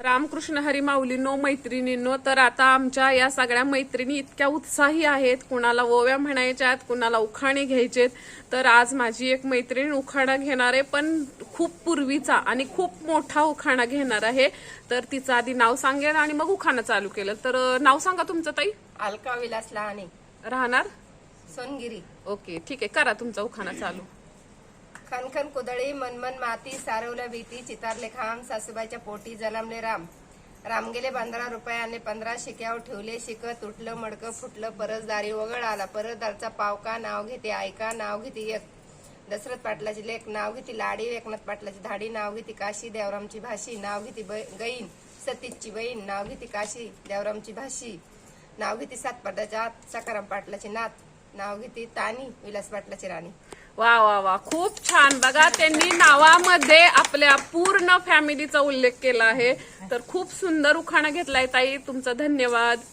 रामकृष्ण हरी माऊलींनो, मैत्रिणींनो, तर आता आमच्या या सगळ्या मैत्रिणी इतक्या उत्साही आहेत. कुणाला ओव्या म्हणायच्या आहेत, कुणाला उखाणे घ्यायचेत. तर आज माझी एक मैत्रीण उखाणा घेणार आहे, पण खूप पूर्वीचा आणि खूप मोठा उखाणा घेणार आहे. तर तिचं आधी नाव सांगेल आणि मग उखाणा चालू केलं. तर नाव सांगा तुमचं ताई. अलका विलास लहाने, राहणार सोनगिरी. ओके, ठीक आहे, करा तुमचा उखाणा चालू. खनखन कुदळी मनमन माती सारवल्या भीती चितारले खांब सासूबाईच्या पोटी जलमले राम. राम गेले 15 रुपयाने 15 शिक्यावर ठेवले शिक तुटलं मडकं फुटलं परसदारी वगळ आला परसदारचा पावका नाव घेते ऐका नाव घेते एक. दशरथ पाटलाची लेख नाव घेती लाडी एकनाथ पाटलाची धाडी नाव घेती काशी देवरामची भाशी नाव घेती गईन सतीशची बहीण नाव घेती काशी देवरामची भाशी नाव घेती सातपाटाच्या सकाराम पाटलाची नात नाव घेती तानी विलास पाटलाची राणी. वा वा वा, खूप छान. बघा, त्यांनी नावामध्ये आपल्या पूर्ण फॅमिलीचा उल्लेख केला आहे. तर खूप सुंदर उखाणा घेतलाय ताई, तुमचा धन्यवाद.